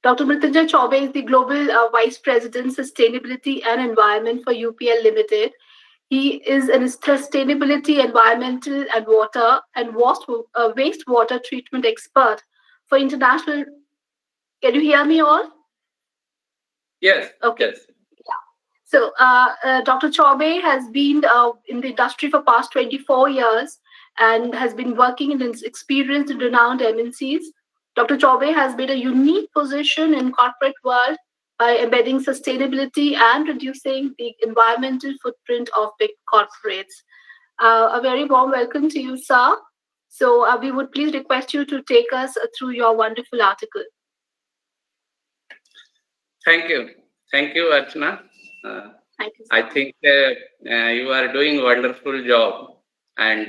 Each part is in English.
Dr. Mrityunjay Chaubey is the Global Vice President, Sustainability and Environment for UPL Limited. He is a sustainability, environmental, and water and wastewater treatment expert for international. Can you hear me all? Yes. Okay. Yes. So, Dr. Chaubey has been in the industry for past 24 years and has been working in his experience in renowned MNCs. Dr. Chaubey has made a unique position in corporate world by embedding sustainability and reducing the environmental footprint of big corporates. A very warm welcome to you, sir. So, we would please request you to take us through your wonderful article. Thank you. Thank you, Archana. Thank you, sir. I think you are doing a wonderful job. And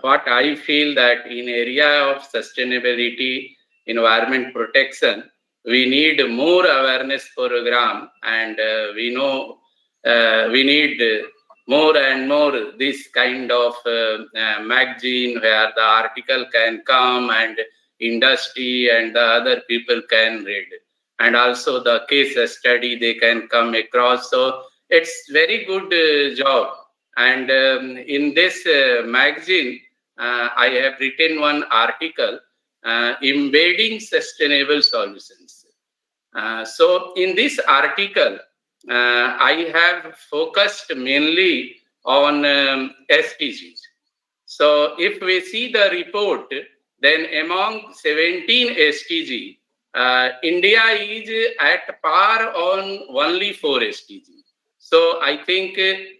what I feel that in area of sustainability, environment protection, we need more awareness program, and we know we need more and more this kind of magazine where the article can come and industry and the other people can read, and also the case study they can come across. So it's very good job. And in this magazine, I have written one article, embedding sustainable solutions. So in this article, I have focused mainly on SDGs. So if we see the report, then among 17 SDG, India is at par on only 4 SDG. So I think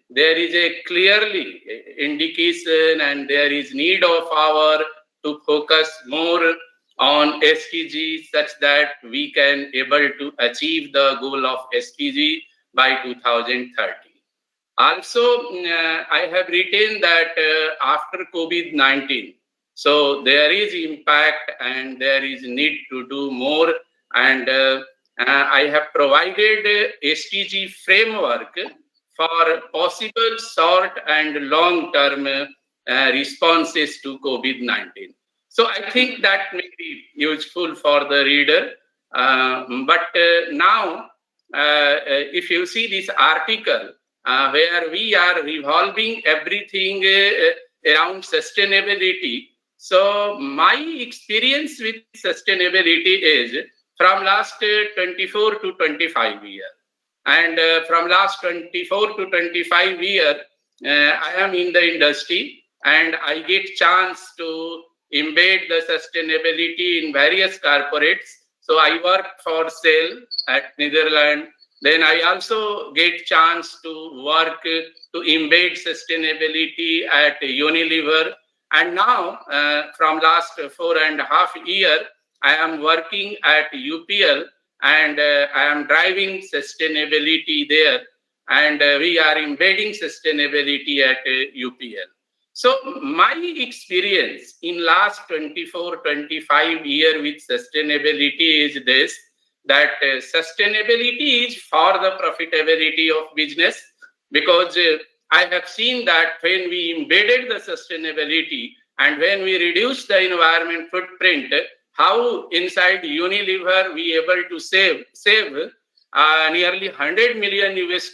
there is a clearly indication and there is need of our to focus more on SDG such that we can able to achieve the goal of SDG by 2030. Also, I have written that after COVID-19, so there is impact and there is need to do more, and I have provided SDG framework for possible short and long-term responses to COVID-19. So I think that may be useful for the reader. But now, if you see this article, where we are revolving everything around sustainability. So my experience with sustainability is from last 24 to 25 years. And from last 24 to 25 years, I am in the industry and I get chance to embed the sustainability in various corporates. So I work for Shell at Netherlands. Then I also get chance to work to embed sustainability at Unilever. And now, from last 4.5 years, I am working at UPL and I am driving sustainability there. And we are embedding sustainability at UPL. So my experience in last 24, 25 years with sustainability is this, that sustainability is for the profitability of business, because I have seen that when we embedded the sustainability and when we reduce the environment footprint, how inside Unilever we able to save nearly $100 million US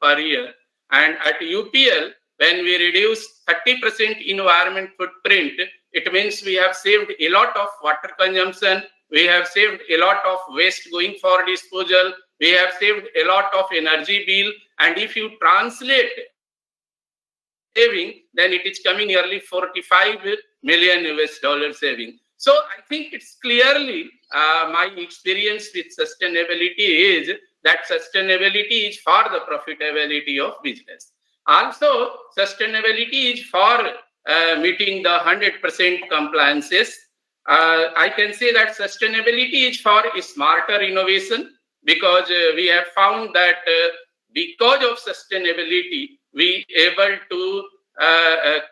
per year, and at UPL when we reduce 30% environment footprint, it means we have saved a lot of water consumption, we have saved a lot of waste going for disposal, we have saved a lot of energy bill, and if you translate saving, then it is coming nearly 45 million US saving. So I think it's clearly my experience with sustainability is that sustainability is for the profitability of business. Also, sustainability is for meeting the 100% compliances. I can say that sustainability is for smarter innovation, because we have found that because of sustainability, we able to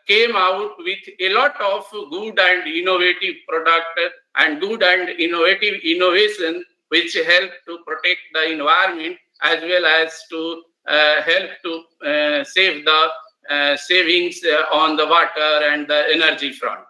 came out with a lot of good and innovative product and good and innovative innovation, which help to protect the environment as well as to help to save the savings on the water and the energy front.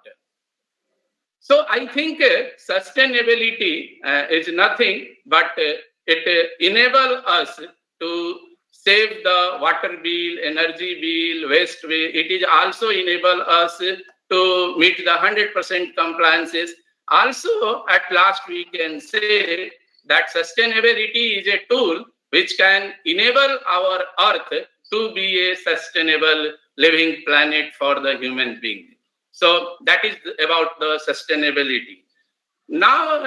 So I think sustainability is nothing but it enable us to save the water bill, energy bill, waste bill. It is also enable us to meet the 100% compliances. Also, at last, we can say that sustainability is a tool which can enable our Earth to be a sustainable living planet for the human being. So that is about the sustainability. Now,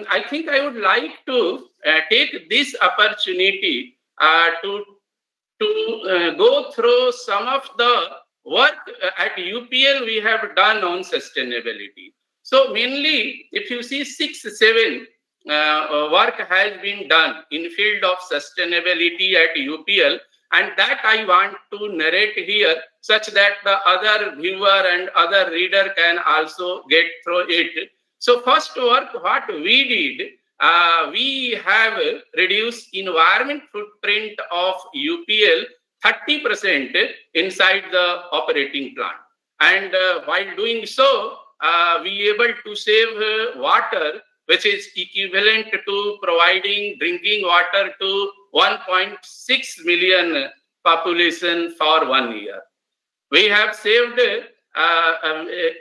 I think I would like to take this opportunity to go through some of the work at UPL we have done on sustainability. So mainly, if you see 6-7 work has been done in field of sustainability at UPL, and that I want to narrate here such that the other viewer and other reader can also get through it. So first work, what we did, we have reduced environment footprint of UPL 30% inside the operating plant. And while doing so, we able to save water, which is equivalent to providing drinking water to 1.6 million population for 1 year. We have saved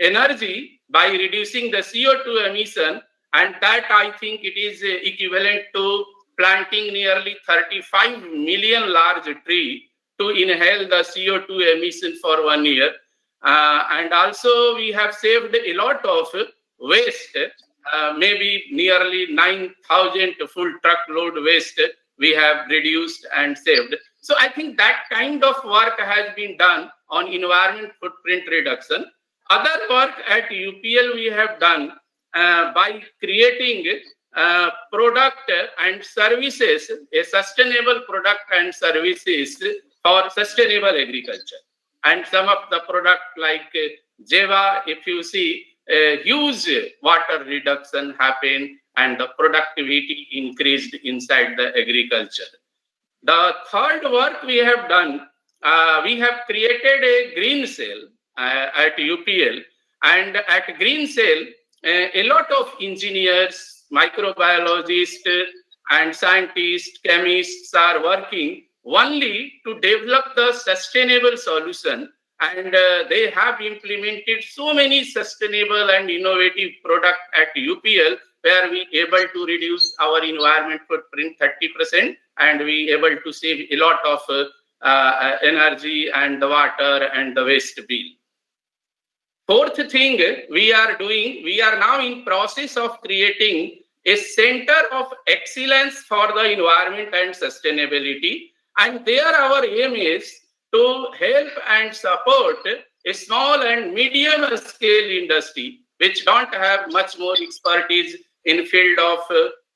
energy by reducing the CO2 emission, and that I think it is equivalent to planting nearly 35 million large trees to inhale the CO2 emission for 1 year. And also we have saved a lot of waste, maybe nearly 9,000 full truckload waste we have reduced and saved. So I think that kind of work has been done on environment footprint reduction. Other work at UPL we have done by creating product and services, a sustainable product and services for sustainable agriculture. And some of the product like Jeva, if you see, huge water reduction happened and the productivity increased inside the agriculture. The third work we have done, we have created a green cell at UPL, and at green cell, a lot of engineers, microbiologists, and scientists, chemists are working only to develop the sustainable solution, and they have implemented so many sustainable and innovative products at UPL where we able to reduce our environment footprint 30%, and we able to save a lot of energy and the water and the waste bill. Fourth thing we are doing, we are now in process of creating a center of excellence for the environment and sustainability. And there our aim is to help and support a small and medium scale industry which don't have much more expertise in field of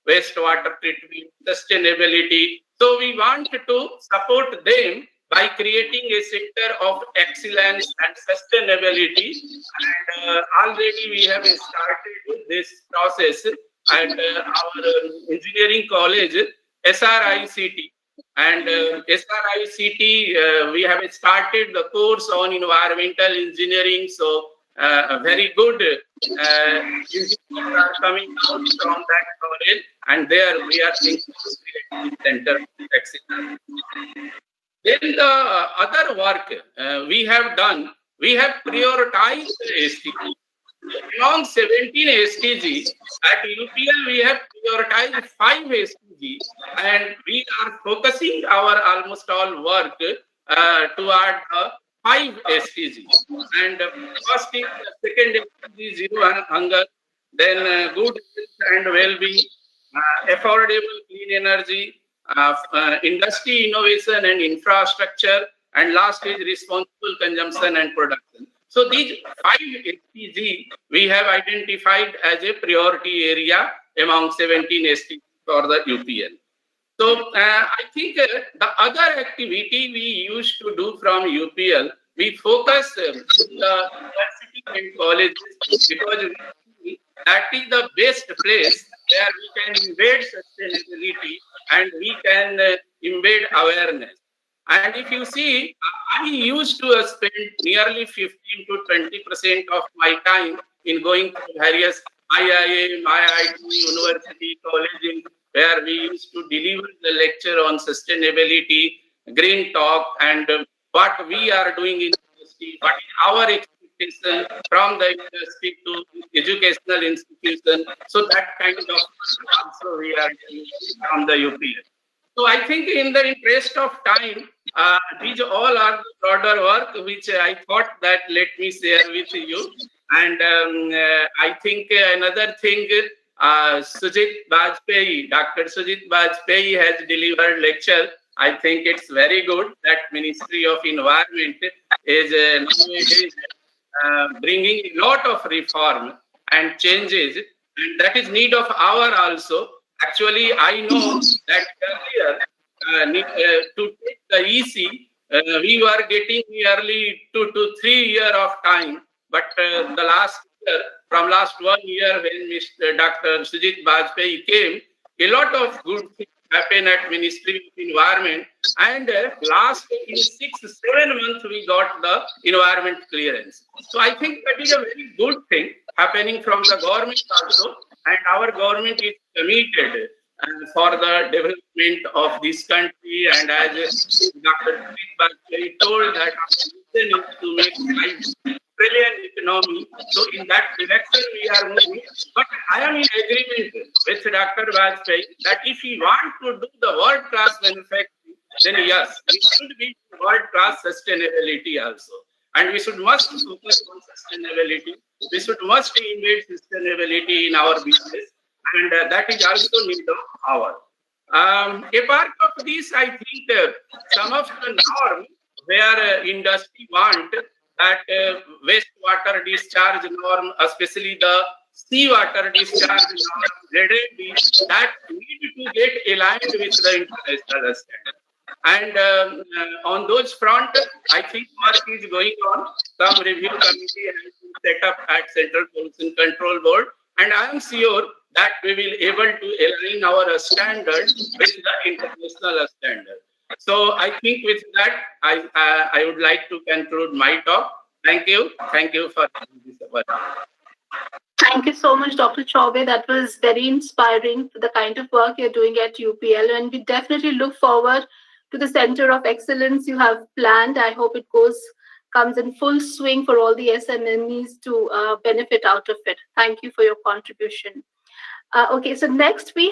wastewater treatment, sustainability. So we want to support them by creating a center of excellence and sustainability. And already we have started this process at our engineering college, SRICT. And SRICT, we have started the course on environmental engineering. So very good engineers are coming out from that college, and there we are thinking of creating center of excellence. Then the other work we have done, we have prioritized SDG. Among 17 SDG, at UPL we have prioritized 5 SDG, and we are focusing our almost all work toward 5 SDG. And first is the second SDG, zero hunger, then good health and well-being, affordable clean energy, industry innovation and infrastructure, and last is responsible consumption and production. So these 5 SDG we have identified as a priority area among 17 SDG for the UPL. So I think the other activity we used to do from UPL, we focus the university and colleges because that is the best place where we can embed sustainability and we can embed awareness. And if you see, I used to spend nearly 15 to 20% of my time in going to various IIM, IIT, university, colleges, where we used to deliver the lecture on sustainability, green talk, and what we are doing in university, what is our expectation from the industry to educational institution. So that kind of also we are doing from the UPL. So I think in the interest of time, these all are the broader work which I thought that let me share with you. And I think another thing, Sujit Bajpayee, Dr. Sujit Bajpayee has delivered lecture. I think it's very good that Ministry of Environment is nowadays bringing a lot of reform and changes, and that is need of our also. Actually, I know that earlier to take the EC, we were getting nearly 2 to 3 years of time, but the last year, from last 1 year when Mr. Dr. Sujit Bajpayee came, a lot of good things happened at Ministry of Environment, and last in 6-7 months we got the environment clearance. So I think that is a very good thing happening from the government also, and our government is committed for the development of this country. And as Dr. Sujit Bajpayee told that our mission is to make life trillion economy. So in that direction we are moving. But I am in agreement with Dr. Bajpayee that if we want to do the world-class manufacturing, then yes, we should be world-class sustainability also. And we should must focus on sustainability. We should must embed sustainability in our business. And that is also need of our. Apart of this, I think some of the norms where industry want that wastewater discharge norm, especially the seawater discharge norm, that need to get aligned with the international standard. And on those front, I think work is going on. Some review committee has been set up at Central Pollution Control Board, and I am sure that we will able to align our standards with the international standard. So I think with that, I would like to conclude my talk. Thank you. Thank you for this opportunity. Thank you so much, Dr. Chaubey. That was very inspiring for the kind of work you're doing at UPL. And we definitely look forward to the Center of Excellence you have planned. I hope it comes in full swing for all the SMEs to benefit out of it. Thank you for your contribution. Okay, so next we